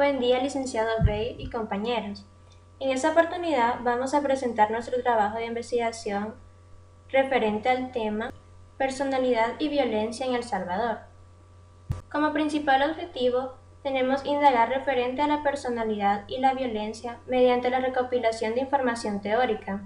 Buen día, licenciado Rey y compañeros. En esta oportunidad vamos a presentar nuestro trabajo de investigación referente al tema Personalidad y violencia en El Salvador. Como principal objetivo, tenemos indagar referente a la personalidad y la violencia mediante la recopilación de información teórica,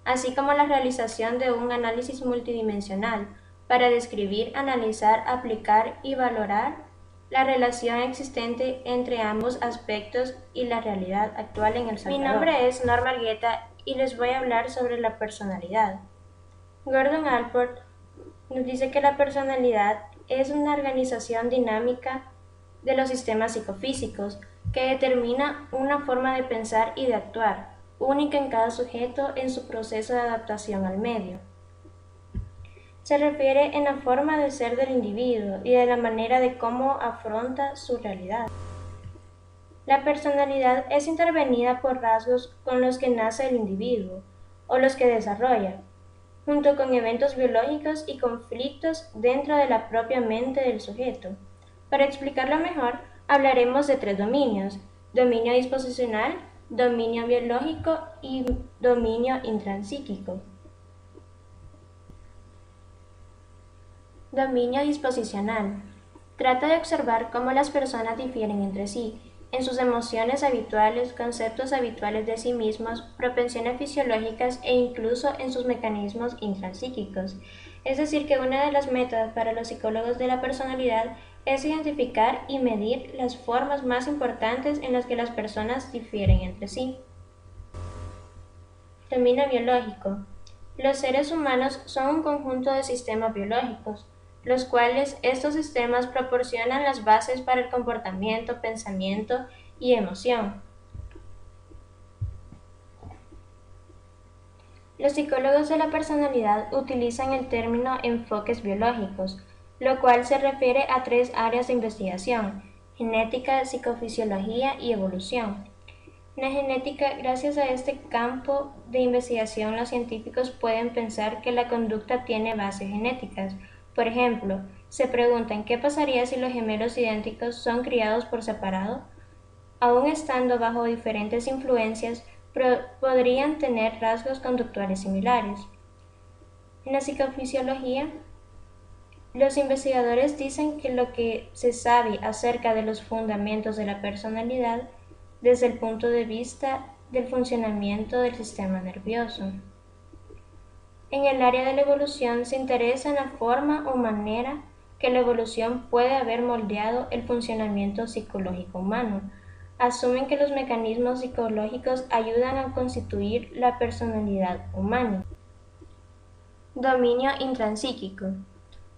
así como la realización de un análisis multidimensional para describir, analizar, aplicar y valorar la relación existente entre ambos aspectos y la realidad actual en El Salvador. Mi nombre es Norma Argueta y les voy a hablar sobre la personalidad. Gordon Allport nos dice que la personalidad es una organización dinámica de los sistemas psicofísicos que determina una forma de pensar y de actuar, única en cada sujeto en su proceso de adaptación al medio. Se refiere en la forma de ser del individuo y de la manera de cómo afronta su realidad. La personalidad es intervenida por rasgos con los que nace el individuo o los que desarrolla, junto con eventos biológicos y conflictos dentro de la propia mente del sujeto. Para explicarlo mejor, hablaremos de tres dominios: dominio disposicional, dominio biológico y dominio intrapsíquico. Dominio disposicional. Trata de observar cómo las personas difieren entre sí, en sus emociones habituales, conceptos habituales de sí mismos, propensiones fisiológicas e incluso en sus mecanismos intrapsíquicos. Es decir, que una de las metas para los psicólogos de la personalidad es identificar y medir las formas más importantes en las que las personas difieren entre sí. Dominio biológico. Los seres humanos son un conjunto de sistemas biológicos, los cuales estos sistemas proporcionan las bases para el comportamiento, pensamiento y emoción. Los psicólogos de la personalidad utilizan el término enfoques biológicos, lo cual se refiere a tres áreas de investigación: genética, psicofisiología y evolución. En la genética, gracias a este campo de investigación, los científicos pueden pensar que la conducta tiene bases genéticas. Por ejemplo, se preguntan qué pasaría si los gemelos idénticos son criados por separado. Aun estando bajo diferentes influencias, podrían tener rasgos conductuales similares. En la psicofisiología, los investigadores dicen que lo que se sabe acerca de los fundamentos de la personalidad desde el punto de vista del funcionamiento del sistema nervioso. En el área de la evolución se interesa en la forma o manera que la evolución puede haber moldeado el funcionamiento psicológico humano. Asumen que los mecanismos psicológicos ayudan a constituir la personalidad humana. Dominio intrapsíquico.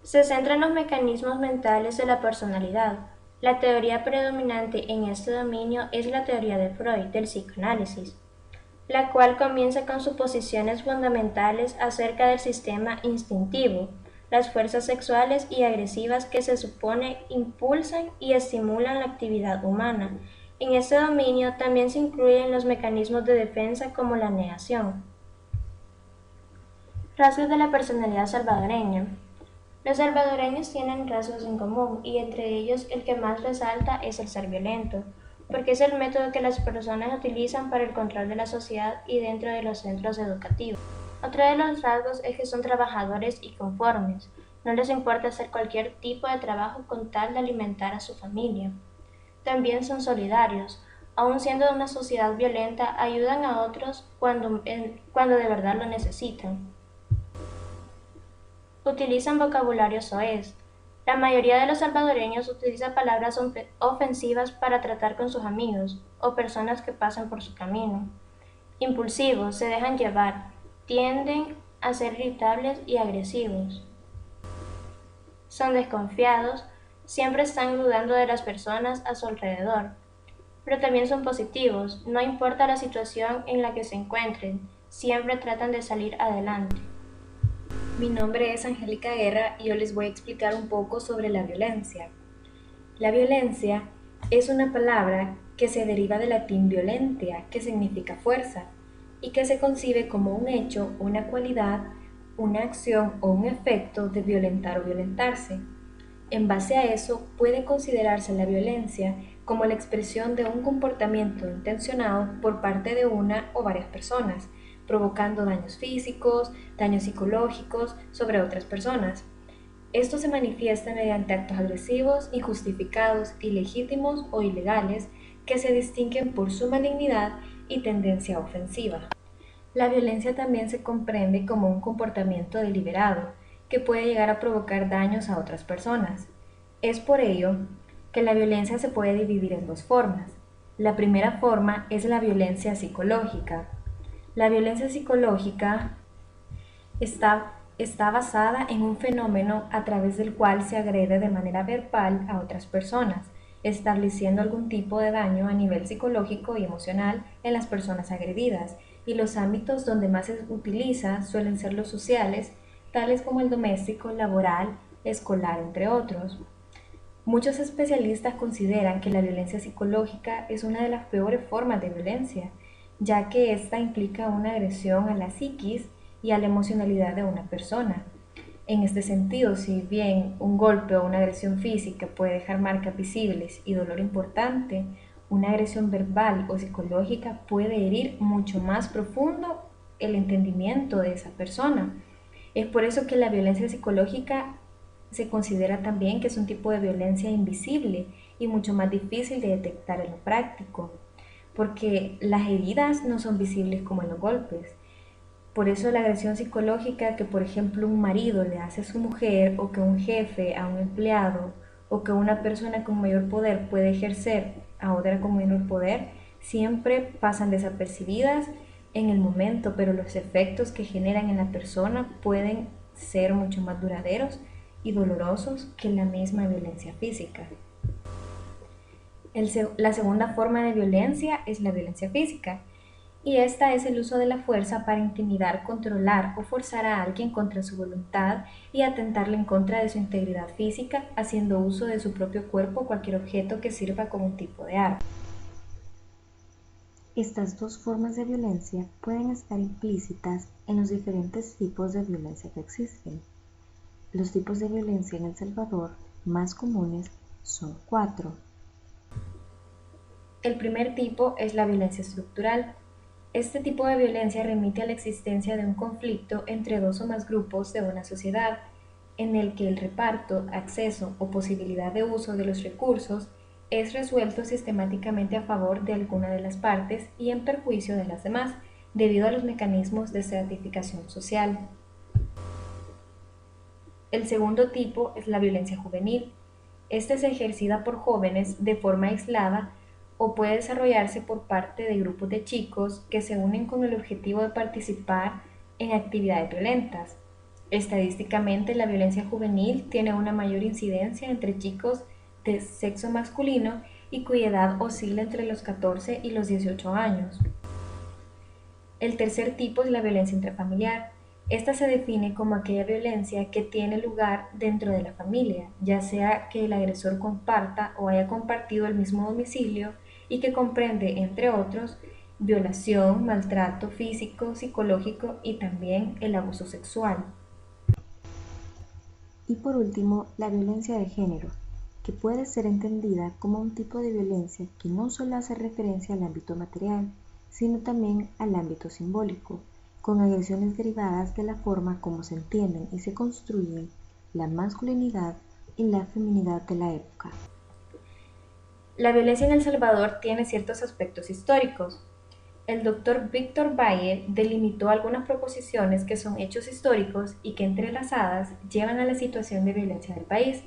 Se centra en los mecanismos mentales de la personalidad. La teoría predominante en este dominio es la teoría de Freud del psicoanálisis, la cual comienza con suposiciones fundamentales acerca del sistema instintivo, las fuerzas sexuales y agresivas que se supone impulsan y estimulan la actividad humana. En este dominio también se incluyen los mecanismos de defensa como la negación. Rasgos de la personalidad salvadoreña. Los salvadoreños tienen rasgos en común y entre ellos el que más resalta es el ser violento, porque es el método que las personas utilizan para el control de la sociedad y dentro de los centros educativos. Otro de los rasgos es que son trabajadores y conformes, no les importa hacer cualquier tipo de trabajo con tal de alimentar a su familia. También son solidarios, aun siendo de una sociedad violenta, ayudan a otros cuando de verdad lo necesitan. Utilizan vocabulario soez. La mayoría de los salvadoreños utiliza palabras ofensivas para tratar con sus amigos o personas que pasan por su camino. Impulsivos, se dejan llevar, tienden a ser irritables y agresivos. Son desconfiados, siempre están dudando de las personas a su alrededor. Pero también son positivos, no importa la situación en la que se encuentren, siempre tratan de salir adelante. Mi nombre es Angélica Guerra y yo les voy a explicar un poco sobre la violencia. La violencia es una palabra que se deriva del latín violentia, que significa fuerza, y que se concibe como un hecho, una cualidad, una acción o un efecto de violentar o violentarse. En base a eso, puede considerarse la violencia como la expresión de un comportamiento intencionado por parte de una o varias personas, provocando daños físicos, daños psicológicos sobre otras personas. Esto se manifiesta mediante actos agresivos, injustificados, ilegítimos o ilegales que se distinguen por su malignidad y tendencia ofensiva. La violencia también se comprende como un comportamiento deliberado que puede llegar a provocar daños a otras personas. Es por ello que la violencia se puede dividir en dos formas. La primera forma es la violencia psicológica. La violencia psicológica está basada en un fenómeno a través del cual se agrede de manera verbal a otras personas, estableciendo algún tipo de daño a nivel psicológico y emocional en las personas agredidas, y los ámbitos donde más se utiliza suelen ser los sociales, tales como el doméstico, laboral, escolar, entre otros. Muchos especialistas consideran que la violencia psicológica es una de las peores formas de violencia, ya que ésta implica una agresión a la psiquis y a la emocionalidad de una persona. En este sentido, si bien un golpe o una agresión física puede dejar marcas visibles y dolor importante, una agresión verbal o psicológica puede herir mucho más profundo el entendimiento de esa persona. Es por eso que la violencia psicológica se considera también que es un tipo de violencia invisible y mucho más difícil de detectar en lo práctico, porque las heridas no son visibles como en los golpes. Por eso la agresión psicológica que, por ejemplo, un marido le hace a su mujer, o que un jefe a un empleado, o que una persona con mayor poder puede ejercer a otra con menor poder, siempre pasan desapercibidas en el momento, pero los efectos que generan en la persona pueden ser mucho más duraderos y dolorosos que la misma violencia física. La segunda forma de violencia es la violencia física, y esta es el uso de la fuerza para intimidar, controlar o forzar a alguien contra su voluntad y atentarle en contra de su integridad física, haciendo uso de su propio cuerpo o cualquier objeto que sirva como un tipo de arma. Estas dos formas de violencia pueden estar implícitas en los diferentes tipos de violencia que existen. Los tipos de violencia en El Salvador más comunes son 4. El primer tipo es la violencia estructural. Este tipo de violencia remite a la existencia de un conflicto entre dos o más grupos de una sociedad, en el que el reparto, acceso o posibilidad de uso de los recursos es resuelto sistemáticamente a favor de alguna de las partes y en perjuicio de las demás, debido a los mecanismos de estratificación social. El segundo tipo es la violencia juvenil. Esta es ejercida por jóvenes de forma aislada o puede desarrollarse por parte de grupos de chicos que se unen con el objetivo de participar en actividades violentas. Estadísticamente, la violencia juvenil tiene una mayor incidencia entre chicos de sexo masculino y cuya edad oscila entre los 14 y los 18 años. El tercer tipo es la violencia intrafamiliar. Esta se define como aquella violencia que tiene lugar dentro de la familia, ya sea que el agresor comparta o haya compartido el mismo domicilio y que comprende, entre otros, violación, maltrato físico, psicológico y también el abuso sexual. Y por último, la violencia de género, que puede ser entendida como un tipo de violencia que no solo hace referencia al ámbito material, sino también al ámbito simbólico, con agresiones derivadas de la forma como se entienden y se construyen la masculinidad y la feminidad de la época. La violencia en El Salvador tiene ciertos aspectos históricos. El doctor Víctor Bayer delimitó algunas proposiciones que son hechos históricos y que entrelazadas llevan a la situación de violencia del país.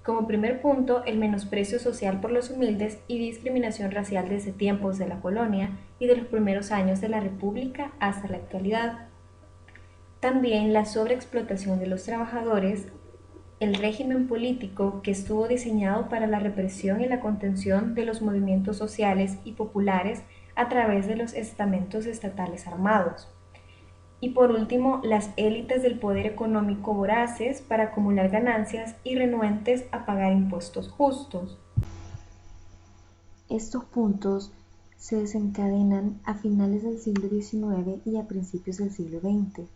Como primer punto, el menosprecio social por los humildes y discriminación racial desde tiempos de la colonia y de los primeros años de la República hasta la actualidad. También la sobreexplotación de los trabajadores, el régimen político que estuvo diseñado para la represión y la contención de los movimientos sociales y populares a través de los estamentos estatales armados. Y por último, las élites del poder económico voraces para acumular ganancias y renuentes a pagar impuestos justos. Estos puntos se desencadenan a finales del siglo XIX y a principios del siglo XX,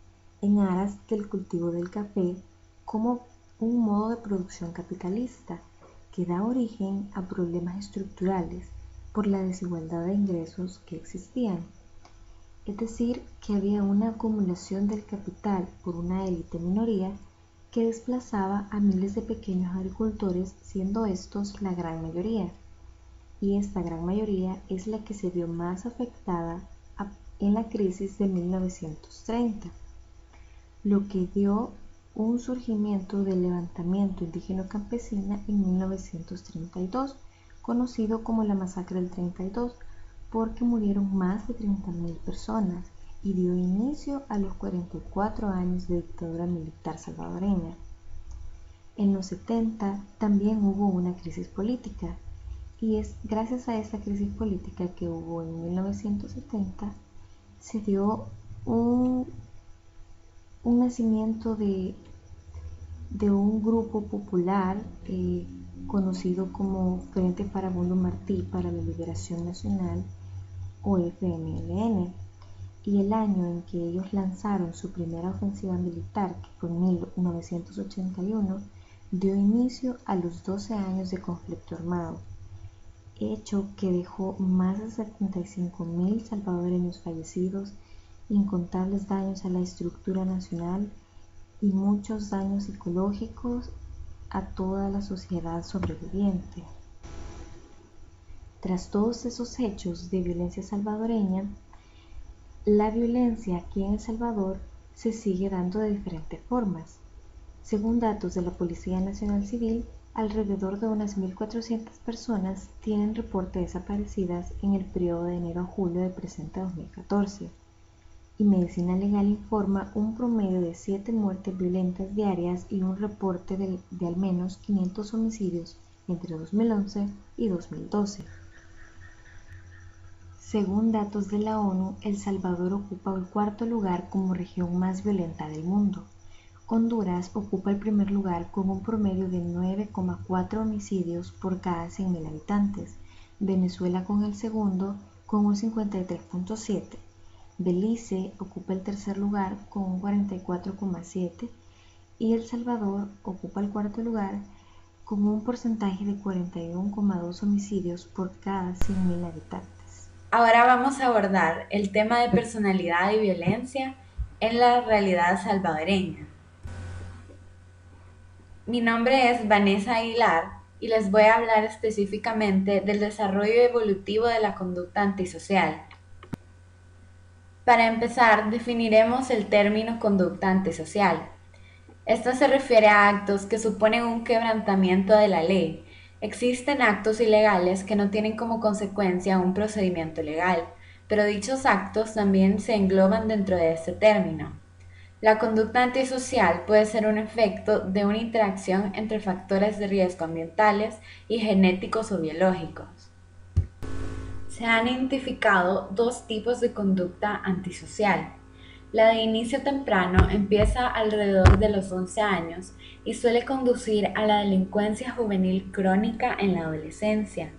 en aras del cultivo del café como un modo de producción capitalista que da origen a problemas estructurales por la desigualdad de ingresos que existían. Es decir, que había una acumulación del capital por una élite minoría que desplazaba a miles de pequeños agricultores, siendo estos la gran mayoría. Y esta gran mayoría es la que se vio más afectada en la crisis de 1930, lo que dio un surgimiento del levantamiento indígena campesina en 1932, conocido como la Masacre del 32, porque murieron más de 30.000 personas y dio inicio a los 44 años de dictadura militar salvadoreña. En los 70 también hubo una crisis política, y es gracias a esta crisis política que hubo en 1970 se dio un nacimiento de un grupo popular conocido como Frente Farabundo Martí para la Liberación Nacional, o FMLN, y el año en que ellos lanzaron su primera ofensiva militar, que fue en 1981, dio inicio a los 12 años de conflicto armado, hecho que dejó más de 75.000 salvadoreños fallecidos, incontables daños a la estructura nacional y muchos daños psicológicos a toda la sociedad sobreviviente. Tras todos esos hechos de violencia salvadoreña, la violencia aquí en El Salvador se sigue dando de diferentes formas. Según datos de la Policía Nacional Civil, alrededor de unas 1.400 personas tienen reporte de desaparecidas en el periodo de enero a julio del presente 2014, y Medicina Legal informa un promedio de 7 muertes violentas diarias y un reporte de al menos 500 homicidios entre 2011 y 2012. Según datos de la ONU, El Salvador ocupa el cuarto lugar como región más violenta del mundo. Honduras ocupa el primer lugar con un promedio de 9,4 homicidios por cada 100.000 habitantes, Venezuela con el segundo con un 53,7, Belice ocupa el tercer lugar con un 44,7 y El Salvador ocupa el cuarto lugar con un porcentaje de 41,2 homicidios por cada 100.000 habitantes. Ahora vamos a abordar el tema de personalidad y violencia en la realidad salvadoreña. Mi nombre es Vanessa Aguilar y les voy a hablar específicamente del desarrollo evolutivo de la conducta antisocial. Para empezar, definiremos el término conducta antisocial. Esto se refiere a actos que suponen un quebrantamiento de la ley. Existen actos ilegales que no tienen como consecuencia un procedimiento legal, pero dichos actos también se engloban dentro de este término. La conducta antisocial puede ser un efecto de una interacción entre factores de riesgo ambientales y genéticos o biológicos. Se han identificado dos tipos de conducta antisocial. La de inicio temprano empieza alrededor de los 11 años y suele conducir a la delincuencia juvenil crónica en la adolescencia.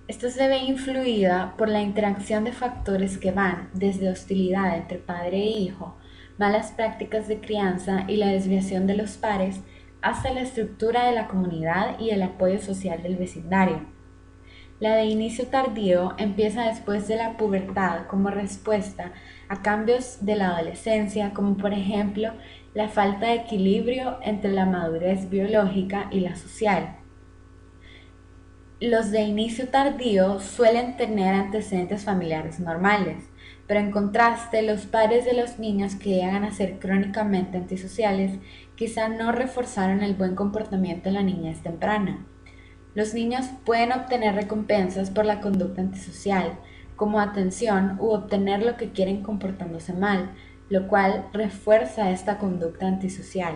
Esto se ve influida por la interacción de factores que van desde hostilidad entre padre e hijo, malas prácticas de crianza y la desviación de los pares, hasta la estructura de la comunidad y el apoyo social del vecindario. La de inicio tardío empieza después de la pubertad como respuesta a cambios de la adolescencia, como por ejemplo la falta de equilibrio entre la madurez biológica y la social. Los de inicio tardío suelen tener antecedentes familiares normales, pero en contraste, los padres de los niños que llegan a ser crónicamente antisociales quizá no reforzaron el buen comportamiento en la niñez temprana. Los niños pueden obtener recompensas por la conducta antisocial, como atención u obtener lo que quieren comportándose mal, lo cual refuerza esta conducta antisocial.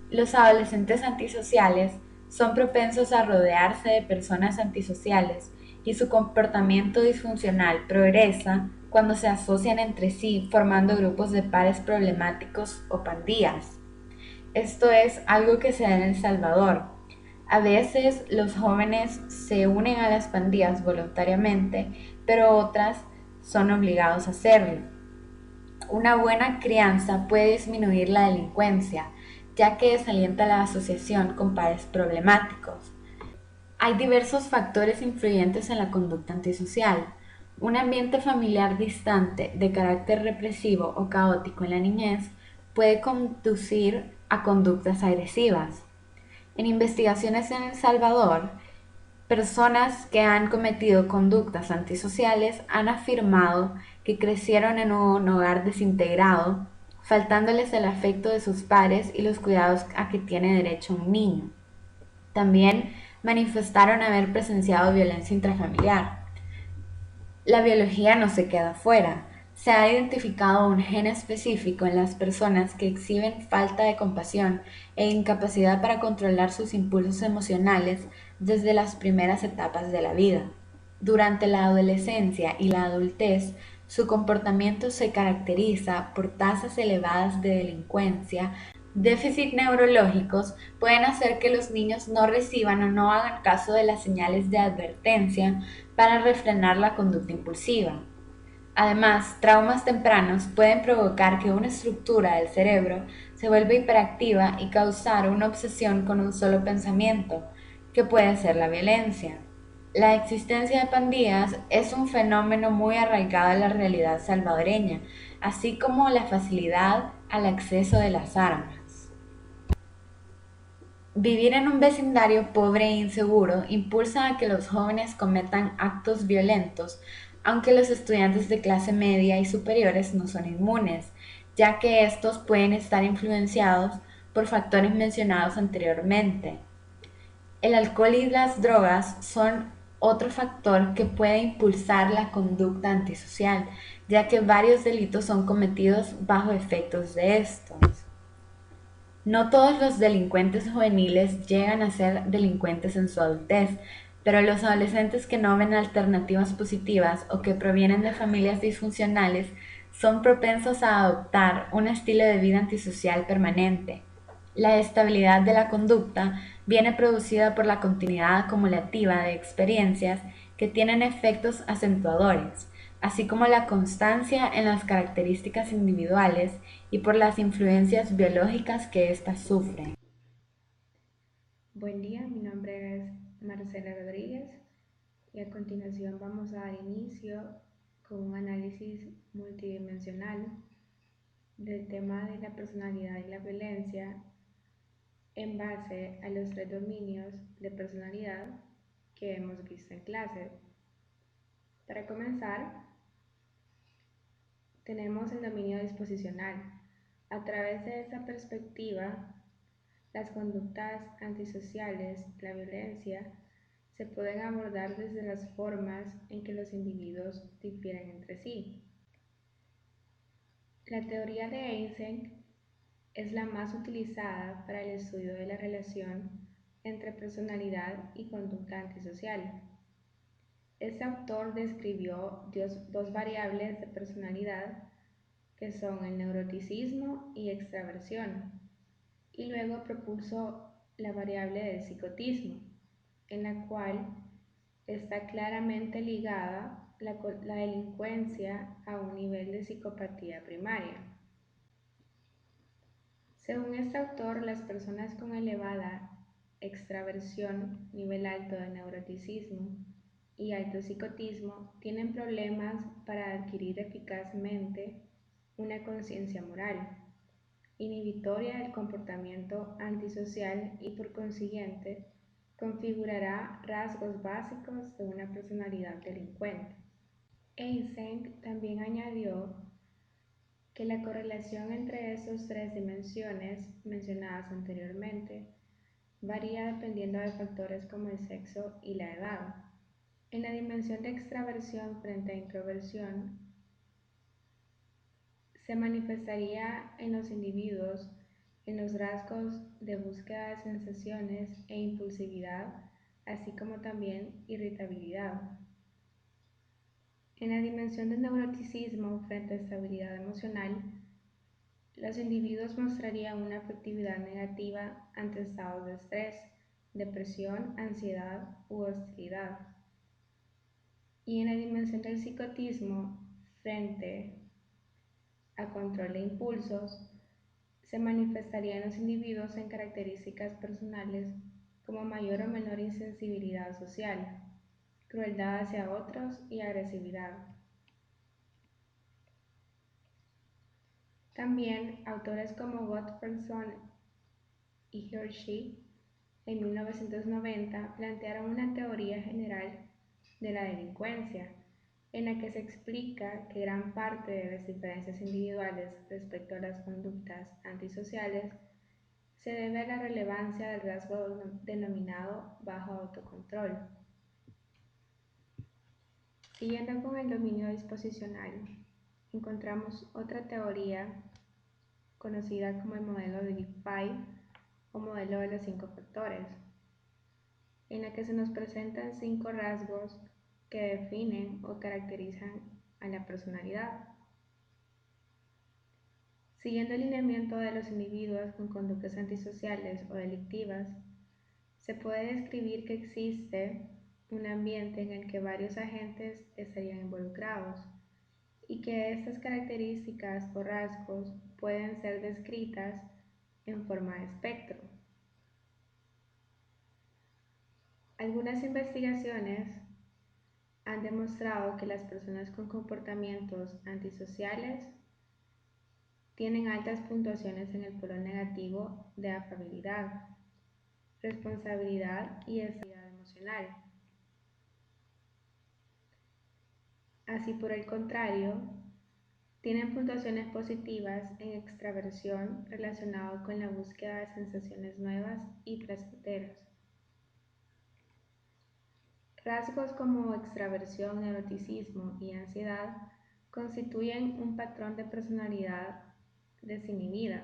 Los adolescentes antisociales son propensos a rodearse de personas antisociales y su comportamiento disfuncional progresa cuando se asocian entre sí formando grupos de pares problemáticos o pandillas. Esto es algo que se da en El Salvador. A veces los jóvenes se unen a las pandillas voluntariamente, pero otras son obligados a hacerlo. Una buena crianza puede disminuir la delincuencia, ya que desalienta la asociación con pares problemáticos. Hay diversos factores influyentes en la conducta antisocial. Un ambiente familiar distante, de carácter represivo o caótico en la niñez, puede conducir a conductas agresivas. En investigaciones en El Salvador, personas que han cometido conductas antisociales han afirmado que crecieron en un hogar desintegrado, faltándoles el afecto de sus padres y los cuidados a que tiene derecho un niño. También manifestaron haber presenciado violencia intrafamiliar. La biología no se queda fuera. Se ha identificado un gen específico en las personas que exhiben falta de compasión e incapacidad para controlar sus impulsos emocionales desde las primeras etapas de la vida. Durante la adolescencia y la adultez, su comportamiento se caracteriza por tasas elevadas de delincuencia. Déficits neurológicos pueden hacer que los niños no reciban o no hagan caso de las señales de advertencia para refrenar la conducta impulsiva. Además, traumas tempranos pueden provocar que una estructura del cerebro se vuelva hiperactiva y causar una obsesión con un solo pensamiento, que puede ser la violencia. La existencia de pandillas es un fenómeno muy arraigado a la realidad salvadoreña, así como la facilidad al acceso de las armas. Vivir en un vecindario pobre e inseguro impulsa a que los jóvenes cometan actos violentos, aunque los estudiantes de clase media y superiores no son inmunes, ya que estos pueden estar influenciados por factores mencionados anteriormente. El alcohol y las drogas son otro factor que puede impulsar la conducta antisocial, ya que varios delitos son cometidos bajo efectos de estos. No todos los delincuentes juveniles llegan a ser delincuentes en su adultez, pero los adolescentes que no ven alternativas positivas o que provienen de familias disfuncionales son propensos a adoptar un estilo de vida antisocial permanente. La estabilidad de la conducta viene producida por la continuidad acumulativa de experiencias que tienen efectos acentuadores, así como la constancia en las características individuales y por las influencias biológicas que éstas sufren. Buen día, mi nombre es Marcela Rodríguez y a continuación vamos a dar inicio con un análisis multidimensional del tema de la personalidad y la violencia en base a los tres dominios de personalidad que hemos visto en clase. Para comenzar, tenemos el dominio disposicional. A través de esta perspectiva, las conductas antisociales, la violencia, se pueden abordar desde las formas en que los individuos difieren entre sí. La teoría de Eysenck es la más utilizada para el estudio de la relación entre personalidad y conducta antisocial. Este autor describió dos variables de personalidad que son el neuroticismo y extraversión, y luego propuso la variable del psicotismo, en la cual está claramente ligada la delincuencia a un nivel de psicopatía primaria. Según este autor, las personas con elevada extraversión, nivel alto de neuroticismo y alto psicotismo tienen problemas para adquirir eficazmente una conciencia moral, inhibitoria del comportamiento antisocial y por consiguiente configurará rasgos básicos de una personalidad delincuente. Eysenck también añadió que la correlación entre estas tres dimensiones mencionadas anteriormente varía dependiendo de factores como el sexo y la edad. En la dimensión de extraversión frente a introversión, se manifestaría en los individuos en los rasgos de búsqueda de sensaciones e impulsividad, así como también irritabilidad. En la dimensión del neuroticismo frente a estabilidad emocional, los individuos mostrarían una afectividad negativa ante estados de estrés, depresión, ansiedad u hostilidad. Y en la dimensión del psicotismo frente a control de impulsos, se manifestaría en los individuos en características personales como mayor o menor insensibilidad social, crueldad hacia otros y agresividad. También autores como Gottfredson y Hirschi en 1990 plantearon una teoría general de la delincuencia, en la que se explica que gran parte de las diferencias individuales respecto a las conductas antisociales se debe a la relevancia del rasgo denominado bajo autocontrol. Siguiendo con el dominio disposicional, encontramos otra teoría conocida como el modelo de Big Five o modelo de los 5 factores, en la que se nos presentan 5 rasgos que definen o caracterizan a la personalidad. Siguiendo el lineamiento de los individuos con conductas antisociales o delictivas, se puede describir que existe un ambiente en el que varios agentes estarían involucrados y que estas características o rasgos pueden ser descritas en forma de espectro. Algunas investigaciones han demostrado que las personas con comportamientos antisociales tienen altas puntuaciones en el polo negativo de afabilidad, responsabilidad y estabilidad emocional. Así por el contrario, tienen puntuaciones positivas en extraversión relacionado con la búsqueda de sensaciones nuevas y placenteras. Rasgos como extraversión, neuroticismo y ansiedad constituyen un patrón de personalidad desinhibida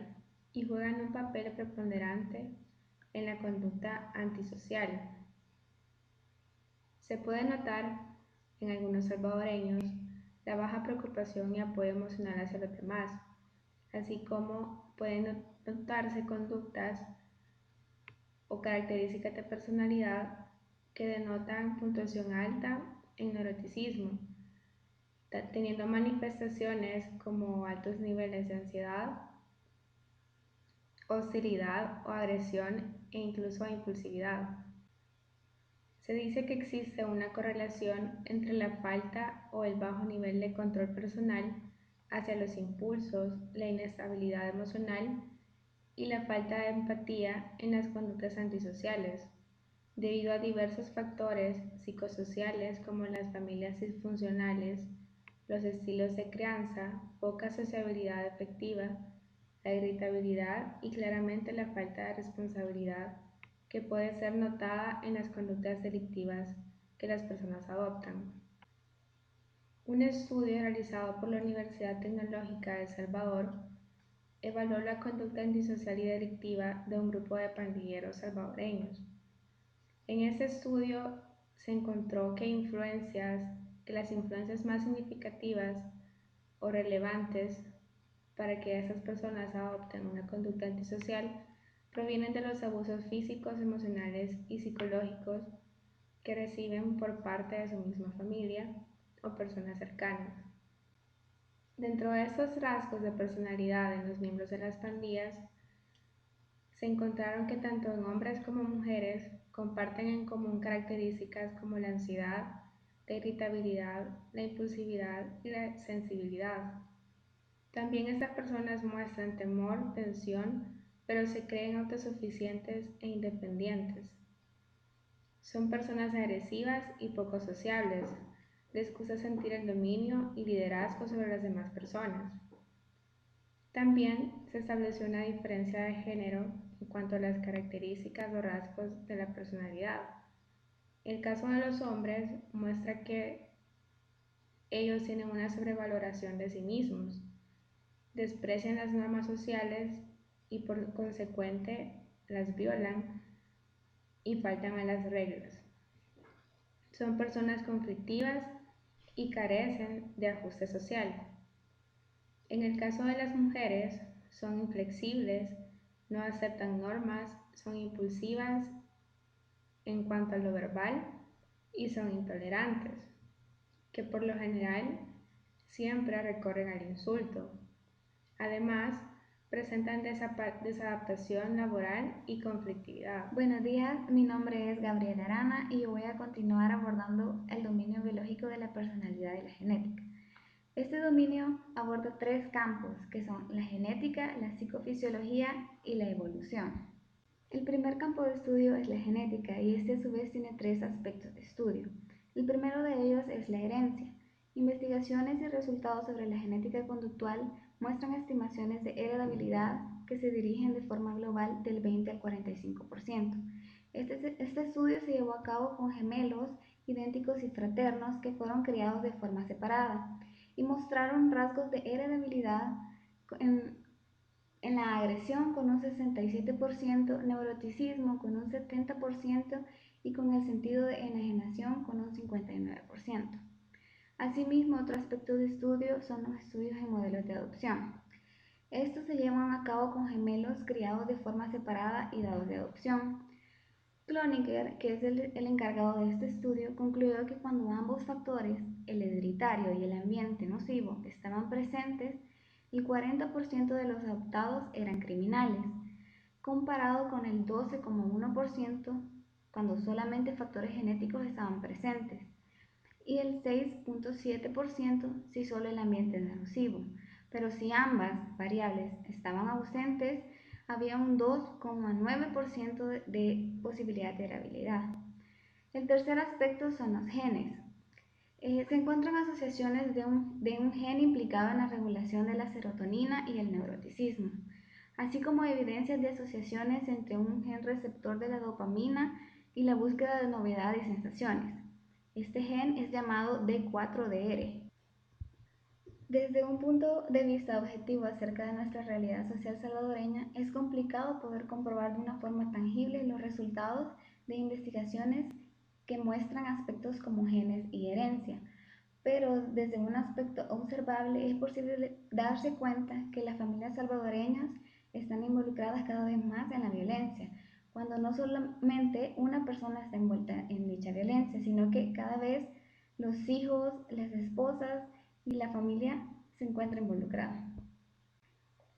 y juegan un papel preponderante en la conducta antisocial. Se puede notar en algunos salvadoreños la baja preocupación y apoyo emocional hacia los demás, así como pueden notarse conductas o características de personalidad que denotan puntuación alta en neuroticismo, teniendo manifestaciones como altos niveles de ansiedad, hostilidad o agresión e incluso impulsividad. Se dice que existe una correlación entre la falta o el bajo nivel de control personal hacia los impulsos, la inestabilidad emocional y la falta de empatía en las conductas antisociales, debido a diversos factores psicosociales como las familias disfuncionales, los estilos de crianza, poca sociabilidad efectiva, la irritabilidad y claramente la falta de responsabilidad que puede ser notada en las conductas delictivas que las personas adoptan. Un estudio realizado por la Universidad Tecnológica de El Salvador evaluó la conducta antisocial y delictiva de un grupo de pandilleros salvadoreños. En este estudio se encontró que las influencias más significativas o relevantes para que esas personas adopten una conducta antisocial provienen de los abusos físicos, emocionales y psicológicos que reciben por parte de su misma familia o personas cercanas. Dentro de estos rasgos de personalidad en los miembros de las pandillas, se encontraron que tanto en hombres como mujeres comparten en común características como la ansiedad, la irritabilidad, la impulsividad y la sensibilidad. También estas personas muestran temor, tensión, pero se creen autosuficientes e independientes. Son personas agresivas y poco sociables. Les gusta sentir el dominio y liderazgo sobre las demás personas. También se estableció una diferencia de género en cuanto a las características o rasgos de la personalidad. El caso de los hombres muestra que ellos tienen una sobrevaloración de sí mismos, desprecian las normas sociales y por consecuente las violan y faltan a las reglas. Son personas conflictivas y carecen de ajuste social. En el caso de las mujeres, son inflexibles, no aceptan normas, son impulsivas en cuanto a lo verbal y son intolerantes, que por lo general siempre recurren al insulto. Además, Presentan desadaptación laboral y conflictividad. Buenos días, mi nombre es Gabriela Arana y yo voy a continuar abordando el dominio biológico de la personalidad y la genética. Este dominio aborda tres campos, que son la genética, la psicofisiología y la evolución. El primer campo de estudio es la genética y este a su vez tiene tres aspectos de estudio. El primero de ellos es la herencia. Investigaciones y resultados sobre la genética conductual muestran estimaciones de heredabilidad que se dirigen de forma global del 20 al 45%. Este estudio se llevó a cabo con gemelos idénticos y fraternos que fueron criados de forma separada y mostraron rasgos de heredabilidad en la agresión con un 67%, neuroticismo con un 70% y con el sentido de enajenación con un 59%. Asimismo, otro aspecto de estudio son los estudios en modelos de adopción. Estos se llevan a cabo con gemelos criados de forma separada y dados de adopción. Cloninger, que es el encargado de este estudio, concluyó que cuando ambos factores, el hereditario y el ambiente nocivo, estaban presentes, el 40% de los adoptados eran criminales, comparado con el 12,1% cuando solamente factores genéticos estaban presentes y el 6,7% si solo el ambiente era nocivo. Pero si ambas variables estaban ausentes, había un 2,9% de posibilidad de heredabilidad. El tercer aspecto son los genes. Se encuentran asociaciones de un gen implicado en la regulación de la serotonina y el neuroticismo, así como evidencias de asociaciones entre un gen receptor de la dopamina y la búsqueda de novedad y sensaciones. Este gen es llamado D4DR. Desde un punto de vista objetivo acerca de nuestra realidad social salvadoreña, es complicado poder comprobar de una forma tangible los resultados de investigaciones que muestran aspectos como genes y herencia, pero desde un aspecto observable es posible darse cuenta que las familias salvadoreñas están involucradas cada vez más en la violencia, cuando no solamente una persona está envuelta en dicha violencia, sino que cada vez los hijos, las esposas y la familia se encuentran involucrados.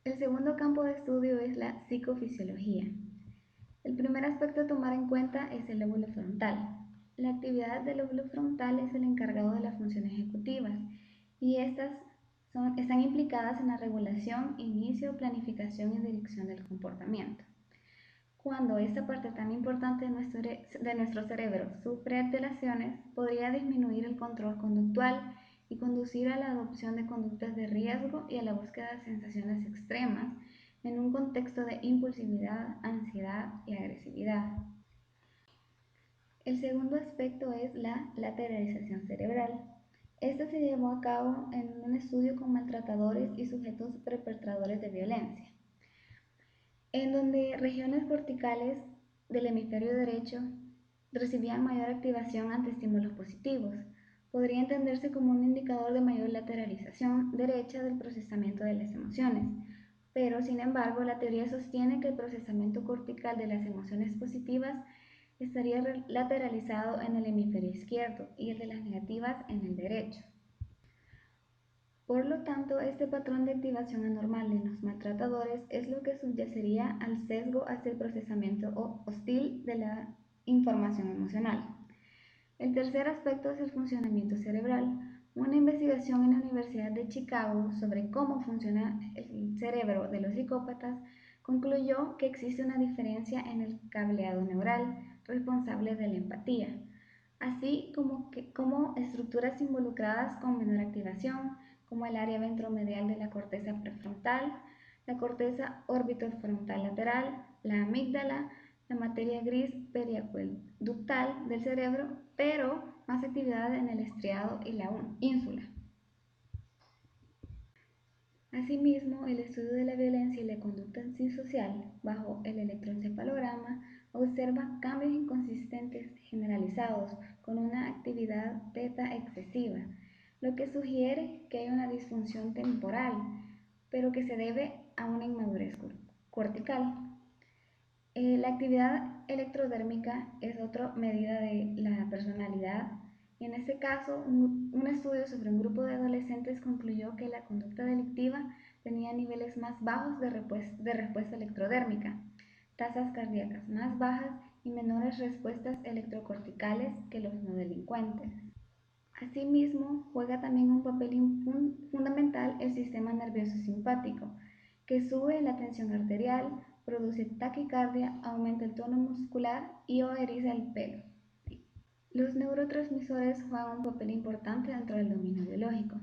El segundo campo de estudio es la psicofisiología. El primer aspecto a tomar en cuenta es el lóbulo frontal. La actividad del lóbulo frontal es el encargado de las funciones ejecutivas y estas están implicadas en la regulación, inicio, planificación y dirección del comportamiento. Cuando esta parte tan importante de nuestro cerebro sufre alteraciones, podría disminuir el control conductual y conducir a la adopción de conductas de riesgo y a la búsqueda de sensaciones extremas en un contexto de impulsividad, ansiedad y agresividad. El segundo aspecto es la lateralización cerebral. Esta se llevó a cabo en un estudio con maltratadores y sujetos perpetradores de violencia, en donde regiones corticales del hemisferio derecho recibían mayor activación ante estímulos positivos. Podría entenderse como un indicador de mayor lateralización derecha del procesamiento de las emociones, pero sin embargo la teoría sostiene que el procesamiento cortical de las emociones positivas estaría lateralizado en el hemisferio izquierdo y el de las negativas en el derecho. Por lo tanto, este patrón de activación anormal en los maltratadores es lo que subyacería al sesgo hacia el procesamiento hostil de la información emocional. El tercer aspecto es el funcionamiento cerebral. Una investigación en la Universidad de Chicago sobre cómo funciona el cerebro de los psicópatas concluyó que existe una diferencia en el cableado neural responsable de la empatía, así como estructuras involucradas con menor activación, como el área ventromedial de la corteza prefrontal, la corteza orbitofrontal lateral, la amígdala, la materia gris periacueductal del cerebro, pero más actividad en el estriado y la ínsula. Asimismo, el estudio de la violencia y la conducta antisocial bajo el electroencefalograma observa cambios inconsistentes generalizados con una actividad teta excesiva, lo que sugiere que hay una disfunción temporal, pero que se debe a una inmadurez cortical. La actividad electrodérmica es otra medida de la personalidad y en este caso un estudio sobre un grupo de adolescentes concluyó que la conducta delictiva tenía niveles más bajos de respuesta electrodérmica, tasas cardíacas más bajas y menores respuestas electrocorticales que los no delincuentes. Asimismo, juega también un papel fundamental el sistema nervioso simpático, que sube la tensión arterial, produce taquicardia, aumenta el tono muscular y o eriza el pelo. Los neurotransmisores juegan un papel importante dentro del dominio biológico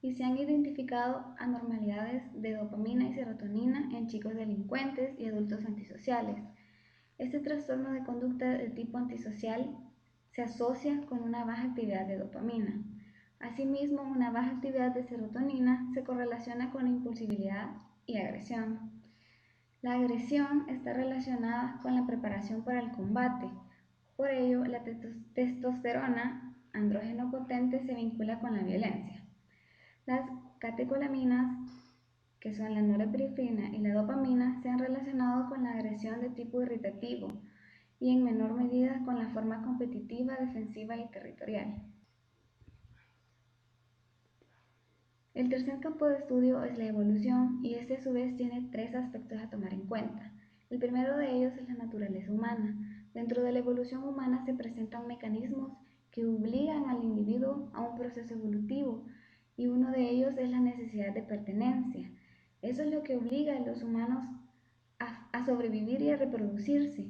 y se han identificado anormalidades de dopamina y serotonina en chicos delincuentes y adultos antisociales. Este trastorno de conducta de tipo antisocial se asocia con una baja actividad de dopamina. Asimismo, una baja actividad de serotonina se correlaciona con impulsividad y agresión. La agresión está relacionada con la preparación para el combate. Por ello, la testosterona, andrógeno potente, se vincula con la violencia. Las catecolaminas, que son la norepinefrina y la dopamina, se han relacionado con la agresión de tipo irritativo y en menor medida con la forma competitiva, defensiva y territorial. El tercer campo de estudio es la evolución y este a su vez tiene tres aspectos a tomar en cuenta. El primero de ellos es la naturaleza humana. Dentro de la evolución humana se presentan mecanismos que obligan al individuo a un proceso evolutivo y uno de ellos es la necesidad de pertenencia. Eso es lo que obliga a los humanos a sobrevivir y a reproducirse,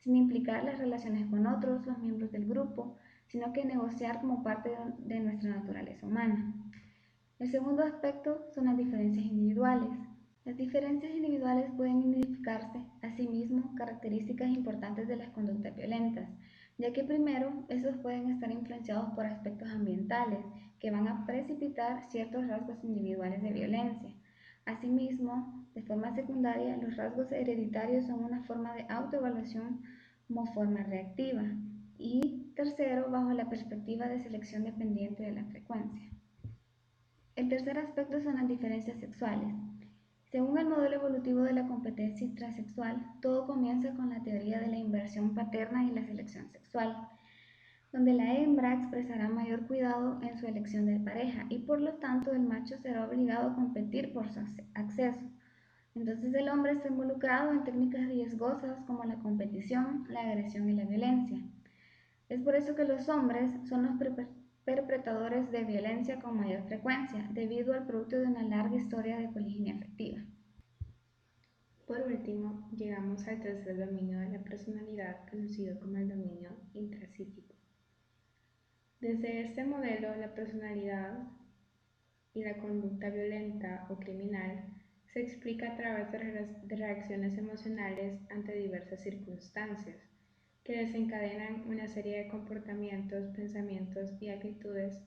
sin implicar las relaciones con otros, los miembros del grupo, sino que negociar como parte de nuestra naturaleza humana. El segundo aspecto son las diferencias individuales. Las diferencias individuales pueden identificarse asimismo características importantes de las conductas violentas, ya que primero, estos pueden estar influenciados por aspectos ambientales que van a precipitar ciertos rasgos individuales de violencia. Asimismo, de forma secundaria, los rasgos hereditarios son una forma de autoevaluación como forma reactiva. Y tercero, bajo la perspectiva de selección dependiente de la frecuencia. El tercer aspecto son las diferencias sexuales. Según el modelo evolutivo de la competencia intrasexual, todo comienza con la teoría de la inversión paterna y la selección sexual, donde la hembra expresará mayor cuidado en su elección de pareja y por lo tanto el macho será obligado a competir por su acceso. Entonces el hombre está involucrado en técnicas riesgosas como la competición, la agresión y la violencia. Es por eso que los hombres son los perpetradores de violencia con mayor frecuencia, debido al producto de una larga historia de poliginia afectiva. Por último, llegamos al tercer dominio de la personalidad, conocido como el dominio intrapsíquico. Desde este modelo, la personalidad y la conducta violenta o criminal se explica a través de reacciones emocionales ante diversas circunstancias, que desencadenan una serie de comportamientos, pensamientos y actitudes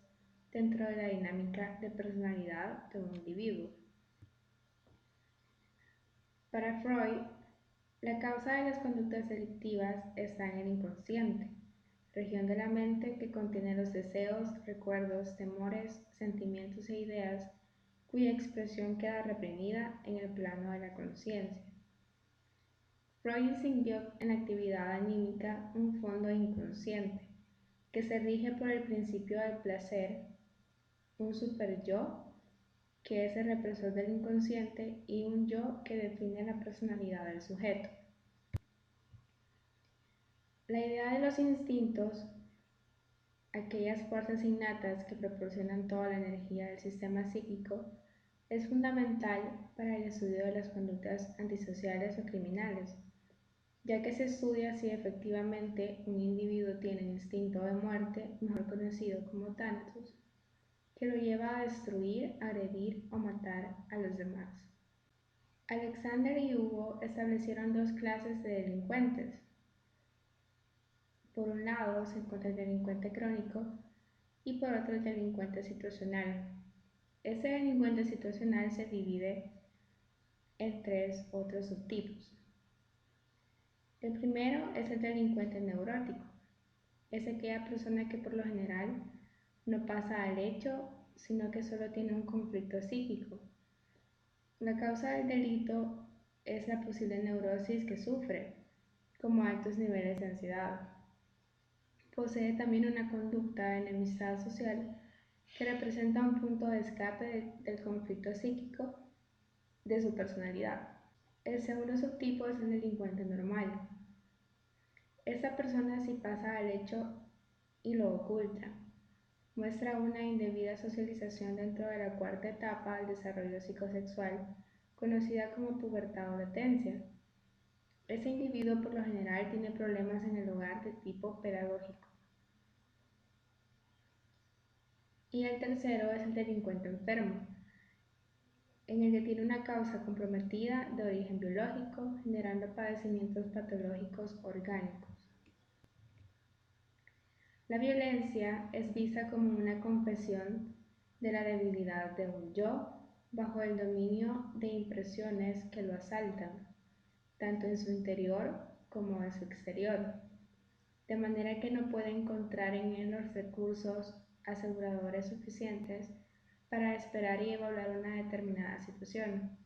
dentro de la dinámica de personalidad de un individuo. Para Freud, la causa de las conductas delictivas está en el inconsciente, región de la mente que contiene los deseos, recuerdos, temores, sentimientos e ideas cuya expresión queda reprimida en el plano de la conciencia. Freud distinguió en la actividad anímica un fondo inconsciente, que se rige por el principio del placer, un superyo, que es el represor del inconsciente, y un yo que define la personalidad del sujeto. La idea de los instintos, aquellas fuerzas innatas que proporcionan toda la energía del sistema psíquico, es fundamental para el estudio de las conductas antisociales o criminales, ya que se estudia si efectivamente un individuo tiene instinto de muerte, mejor conocido como Thanatos, que lo lleva a destruir, agredir o matar a los demás. Alexander y Hugo establecieron dos clases de delincuentes. Por un lado se encuentra el delincuente crónico y por otro el delincuente situacional. Este delincuente situacional se divide en tres otros subtipos. El primero es el delincuente neurótico. Es aquella persona que por lo general no pasa al hecho, sino que solo tiene un conflicto psíquico. La causa del delito es la posible neurosis que sufre, como altos niveles de ansiedad. Posee también una conducta de enemistad social que representa un punto de escape del conflicto psíquico de su personalidad. El segundo subtipo es el delincuente normal. Esta persona sí pasa al hecho y lo oculta. Muestra una indebida socialización dentro de la cuarta etapa del desarrollo psicosexual, conocida como pubertad o latencia. Este individuo por lo general tiene problemas en el hogar de tipo pedagógico. Y el tercero es el delincuente enfermo, en el que tiene una causa comprometida de origen biológico, generando padecimientos patológicos orgánicos. La violencia es vista como una confesión de la debilidad de un yo bajo el dominio de impresiones que lo asaltan, tanto en su interior como en su exterior, de manera que no puede encontrar en él los recursos aseguradores suficientes para esperar y evaluar una determinada situación.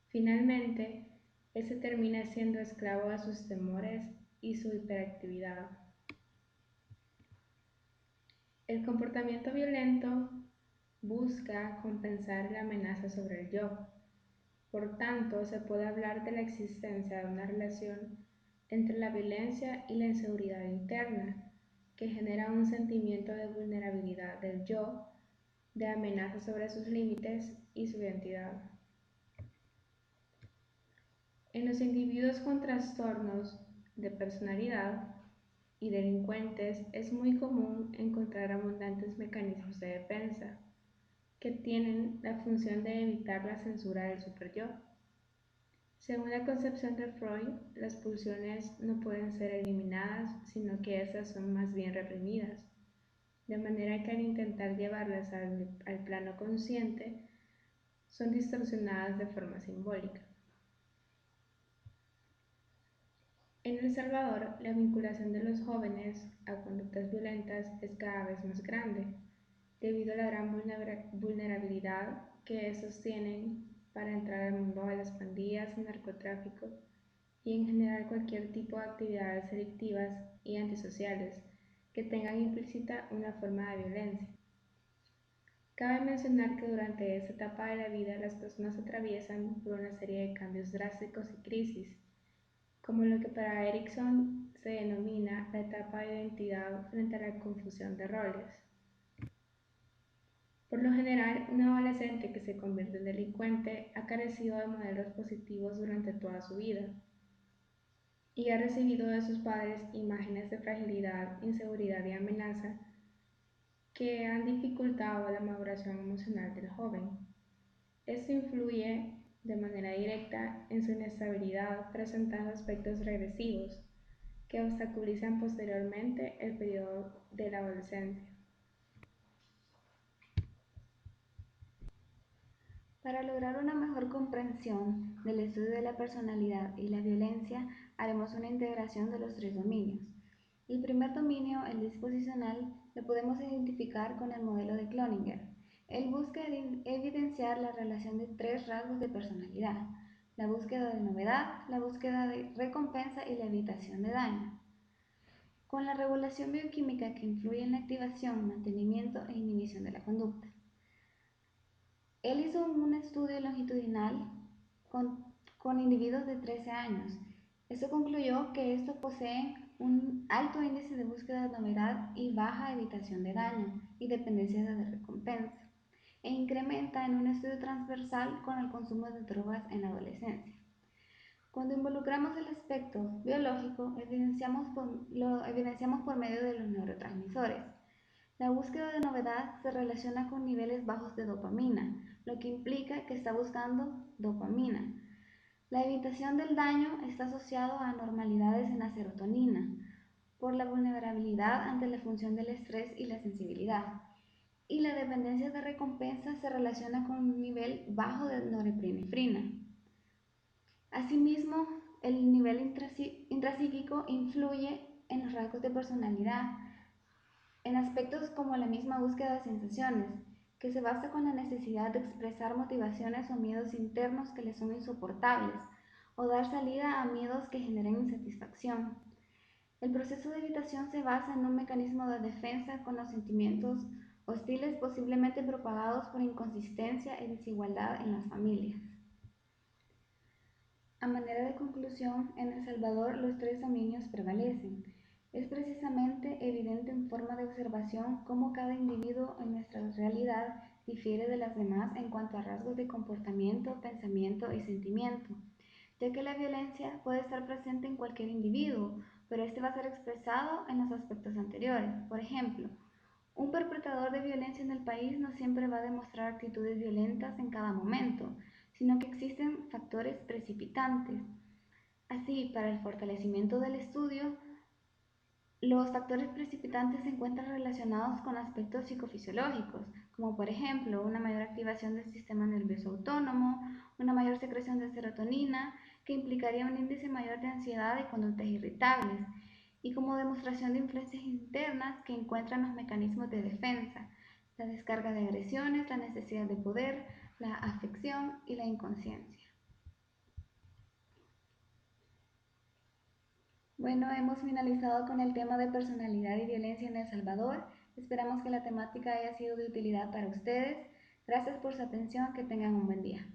Finalmente, éste termina siendo esclavo de sus temores y su hiperactividad. El comportamiento violento busca compensar la amenaza sobre el yo. Por tanto, se puede hablar de la existencia de una relación entre la violencia y la inseguridad interna, que genera un sentimiento de vulnerabilidad del yo, de amenaza sobre sus límites y su identidad. En los individuos con trastornos de personalidad y delincuentes es muy común encontrar abundantes mecanismos de defensa que tienen la función de evitar la censura del superyo. Según la concepción de Freud, las pulsiones no pueden ser eliminadas, sino que estas son más bien reprimidas, de manera que al intentar llevarlas al plano consciente, son distorsionadas de forma simbólica. En El Salvador, la vinculación de los jóvenes a conductas violentas es cada vez más grande, debido a la gran vulnerabilidad que estos tienen para entrar al mundo de las pandillas, el narcotráfico y en general cualquier tipo de actividades delictivas y antisociales que tengan implícita una forma de violencia. Cabe mencionar que durante esta etapa de la vida las personas atraviesan por una serie de cambios drásticos y crisis, como lo que para Erikson se denomina la etapa de identidad frente a la confusión de roles. Por lo general, un adolescente que se convierte en delincuente ha carecido de modelos positivos durante toda su vida y ha recibido de sus padres imágenes de fragilidad, inseguridad y amenaza que han dificultado la maduración emocional del joven. Esto influye de manera directa en su inestabilidad, presentando aspectos regresivos que obstaculizan posteriormente el periodo de la adolescencia. Para lograr una mejor comprensión del estudio de la personalidad y la violencia, haremos una integración de los tres dominios. El primer dominio, el disposicional, lo podemos identificar con el modelo de Cloninger. Él busca evidenciar la relación de tres rasgos de personalidad: la búsqueda de novedad, la búsqueda de recompensa y la evitación de daño. Con la regulación bioquímica que influye en la activación, mantenimiento e inhibición de la conducta. Él hizo un estudio longitudinal con individuos de 13 años. Esto concluyó que estos poseen un alto índice de búsqueda de novedad y baja evitación de daño y dependencia de recompensa, e incrementa en un estudio transversal con el consumo de drogas en la adolescencia. Cuando involucramos el aspecto biológico, lo evidenciamos por medio de los neurotransmisores. La búsqueda de novedad se relaciona con niveles bajos de dopamina, lo que implica que está buscando dopamina. La evitación del daño está asociado a anormalidades en la serotonina, por la vulnerabilidad ante la función del estrés y la sensibilidad. Y la dependencia de recompensa se relaciona con un nivel bajo de norepinefrina. Asimismo, el nivel intrapsíquico influye en los rasgos de personalidad, en aspectos como la misma búsqueda de sensaciones, que se basa con la necesidad de expresar motivaciones o miedos internos que les son insoportables, o dar salida a miedos que generen insatisfacción. El proceso de evitación se basa en un mecanismo de defensa con los sentimientos hostiles posiblemente propagados por inconsistencia y desigualdad en las familias. A manera de conclusión, en El Salvador los tres dominios prevalecen. Es precisamente evidente en forma de observación cómo cada individuo en nuestra realidad difiere de las demás en cuanto a rasgos de comportamiento, pensamiento y sentimiento, ya que la violencia puede estar presente en cualquier individuo, pero este va a ser expresado en los aspectos anteriores. Por ejemplo, un perpetrador de violencia en el país no siempre va a demostrar actitudes violentas en cada momento, sino que existen factores precipitantes. Así, para el fortalecimiento del estudio, los factores precipitantes se encuentran relacionados con aspectos psicofisiológicos, como por ejemplo una mayor activación del sistema nervioso autónomo, una mayor secreción de serotonina, que implicaría un índice mayor de ansiedad y conductas irritables, y como demostración de influencias internas que encuentran los mecanismos de defensa, la descarga de agresiones, la necesidad de poder, la afección y la inconsciencia. Bueno, hemos finalizado con el tema de personalidad y violencia en El Salvador. Esperamos que la temática haya sido de utilidad para ustedes. Gracias por su atención, que tengan un buen día.